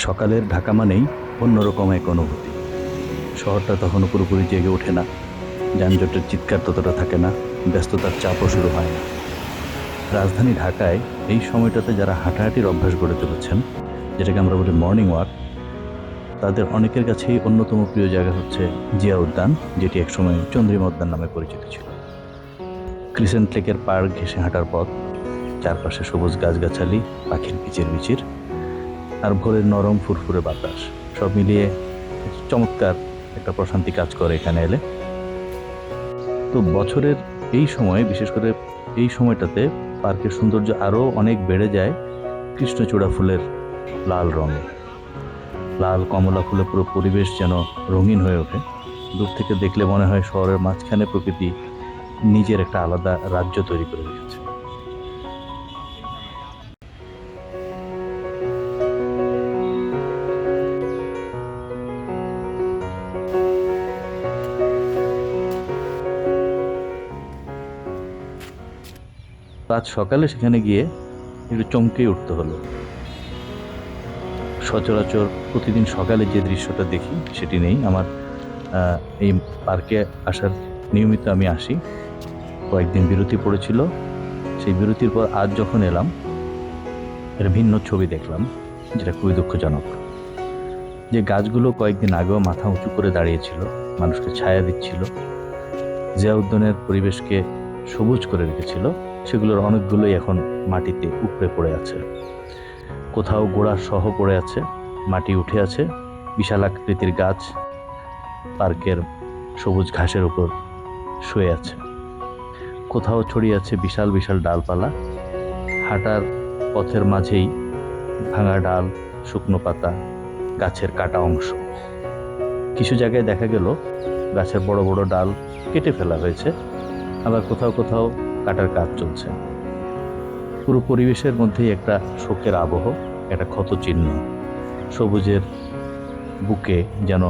সকালের ঢাকা মানেই অন্যরকম এক অনুভূতি। শহরটা তখনও পুরোপুরি জেগে ওঠে না, যানজটের চিৎকার ততটা থাকে না, ব্যস্ততার চাপও শুরু হয় না। রাজধানী ঢাকায় এই সময়টাতে যারা হাঁটাহাঁটির অভ্যাস গড়ে তুলেছেন, যেটাকে আমরা বলি মর্নিং ওয়াক, তাদের অনেকের কাছেই অন্যতম প্রিয় জায়গা হচ্ছে জিয়া উদ্যান, যেটি একসময় চন্দ্রিমা উদ্যান নামে পরিচিত ছিল। ক্রিসেন্ট লেকের পাড় ঘেঁষে হাঁটার পথ, চারপাশে সবুজ গাছগাছালি, পাখির কিচিরমিচির, আর ভোরের নরম ফুরফুরে বাতাস, সব মিলিয়ে চমৎকার একটা প্রশান্তি কাজ করে এখানে এলে। তো বছরের এই সময়, বিশেষ করে এই সময়টাতে পার্কের সৌন্দর্য আরও অনেক বেড়ে যায় কৃষ্ণচূড়া ফুলের লাল রঙে। লাল কমলা ফুলে পুরো পরিবেশ যেন রঙিন হয়ে ওঠে। দূর থেকে দেখলে মনে হয় শহরের মাঝখানে প্রকৃতি নিজের একটা আলাদা রাজ্য তৈরি করে রেখেছে। আজ সকালে সেখানে গিয়ে একটু চমকে উঠতে হলো। সচরাচর প্রতিদিন সকালে যে দৃশ্যটা দেখি সেটি নেই। আমার এই পার্কে আসার নিয়মিত আমি আসি। কয়েকদিন বিরতি পড়েছিল, সেই বিরতির পর আজ যখন এলাম, এর ভিন্ন ছবি দেখলাম, যেটা খুবই দুঃখজনক। যে গাছগুলো কয়েকদিন আগেও মাথা উঁচু করে দাঁড়িয়েছিল, মানুষকে ছায়া দিচ্ছিল, জিয়া উদ্যানের পরিবেশকে সবুজ করে রেখেছিল, সেগুলোর অনেকগুলোই এখন মাটিতে উপড়ে পড়ে আছে। কোথাও গোড়া সহ পড়ে আছে, মাটি উঠে আছে, বিশাল আকৃতির গাছ পার্কের সবুজ ঘাসের উপর শুয়ে আছে। কোথাও ছড়িয়ে আছে বিশাল বিশাল ডালপালা, হাঁটার পথের মাঝেই ভাঙা ডাল, শুকনো পাতা, গাছের কাটা অংশ। কিছু জায়গায় দেখা গেল গাছের বড় বড় ডাল কেটে ফেলা হয়েছে, আবার কোথাও কোথাও কাটার কাজ চলছে। পুরো পরিবেশের মধ্যেই একটা শোকের আবহ, একটা ক্ষত চিহ্ন। সবুজের বুকে যেন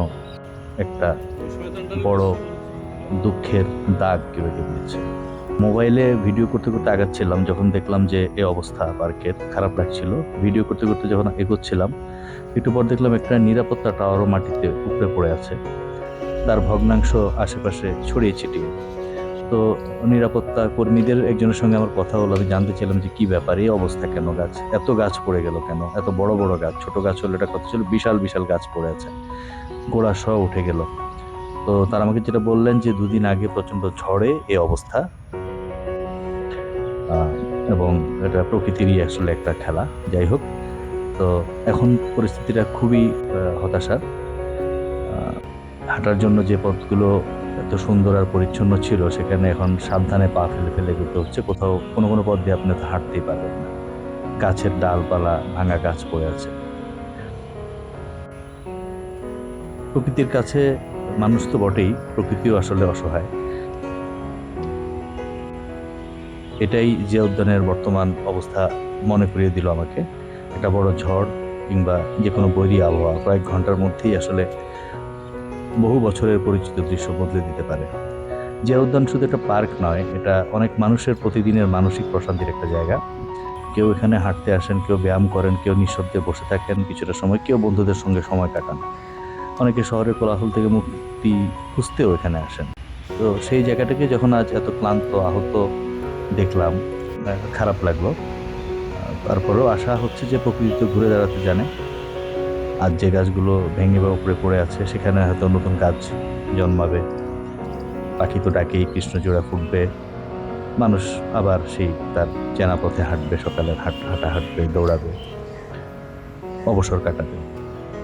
একটা বড় দুঃখের দাগ কেউ এঁকে দিয়েছে। মোবাইলে ভিডিও করতে করতে আগাচ্ছিলাম, যখন দেখলাম যে এই অবস্থা পার্কের, খারাপ লাগছিল। ভিডিও করতে করতে যখন এগোচ্ছিলাম, একটু পর দেখলাম একটা নিরাপত্তা টাওয়ারও মাটিতে উপড়ে পড়ে আছে, তার ভগ্নাংশ আশেপাশে ছড়িয়ে ছিটিয়ে। তো নিরাপত্তা কর্মীদের একজনের সঙ্গে আমার কথা হলো, আমি জানতে চাইলাম যে কি ব্যাপার, এই অবস্থা কেন, এত গাছ পড়ে গেল কেন, এত বড় বড় গাছ, ছোট গাছ হলে এটা কথা ছিল, বিশাল বিশাল গাছ পড়ে আছে, গোড়া সহ উঠে গেল। তো তারা আমাকে যেটা বললেন যে 2 দিন আগে প্রচন্ড ঝড়ে এই অবস্থা, এবং এটা প্রকৃতিরই আসলে একটা খেলা। যাই হোক, তো এখন পরিস্থিতিটা খুবই হতাশার। হাঁটার জন্য যে পথগুলো এত সুন্দর আর পরিচ্ছন্ন ছিল, সেখানে এখন সাবধানে পা ফেলে ফেলে এগোতে হচ্ছে। কোথাও কোনো কোনো পথ দিয়ে আপনি তো হাঁটতেই পারবেন না, গাছের ডালপালা, ভাঙা গাছ পড়ে আছে। প্রকৃতির কাছে মানুষ তো বটেই, প্রকৃতিও আসলে অসহায়। এটাই জিয়া উদ্যানের বর্তমান অবস্থা মনে করিয়ে দিল আমাকে। একটা বড় ঝড় কিংবা যে কোনো বৈরী আবহাওয়া কয়েক ঘন্টার মধ্যেই আসলে বহু বছরের পরিচিত দৃশ্য বদলে দিতে পারে। জিয়া উদ্যান শুধু একটা পার্ক নয়, এটা অনেক মানুষের প্রতিদিনের মানসিক প্রশান্তির একটা জায়গা। কেউ এখানে হাঁটতে আসেন, কেউ ব্যায়াম করেন, কেউ নিঃশব্দে বসে থাকেন কিছুটা সময়, কেউ বন্ধুদের সঙ্গে সময় কাটান। অনেকে শহরের কোলাহল থেকে মুক্তি খুঁজতেও এখানে আসেন। তো সেই জায়গাটাকে যখন আজ এত ক্লান্ত, আহত দেখলাম, খারাপ লাগলো। তারপরেও আশা হচ্ছে যে প্রকৃতি তো ঘুরে দাঁড়াতে জানে। আজ যে গাছগুলো ভেঙে বা উপড়ে পড়ে আছে, সেখানে হয়তো নতুন গাছ জন্মাবে, পাখি তো ডাকেই, কৃষ্ণচূড়া ফুটবে, মানুষ আবার সেই তার চেনা পথে হাঁটবে, সকালের হাঁটা হাঁটবে, দৌড়াবে, অবসর কাটাবে।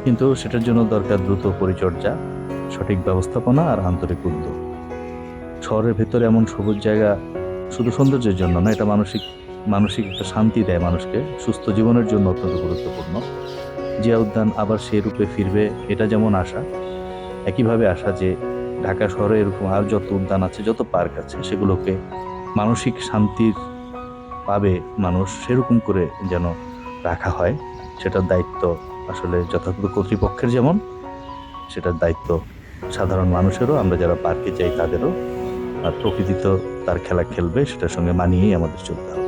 কিন্তু সেটার জন্য দরকার দ্রুত পরিচর্যা, সঠিক ব্যবস্থাপনা আর আন্তরিক উদ্যোগ। শহরের ভেতরে এমন সবুজ জায়গা শুধু সৌন্দর্যের জন্য না, এটা মানসিক মানসিক একটা শান্তি দেয় মানুষকে, সুস্থ জীবনের জন্য অত্যন্ত গুরুত্বপূর্ণ। জিয়া উদ্যান আবার সেই রূপে ফিরবে, এটা যেমন আশা, একইভাবে আশা যে ঢাকা শহরে এরকম আর যত উদ্যান আছে, যত পার্ক আছে, সেগুলোকে মানসিক শান্তির পাবে মানুষ, সেরকম করে যেন রাখা হয়। সেটার দায়িত্ব আসলে যথাযথ কর্তৃপক্ষের যেমন, সেটার দায়িত্ব সাধারণ মানুষেরও, আমরা যারা পার্কে যাই তাদেরও। আর প্রকৃতি তো তার খেলা খেলবে, সেটার সঙ্গে মানিয়েই আমাদের চলতে হবে।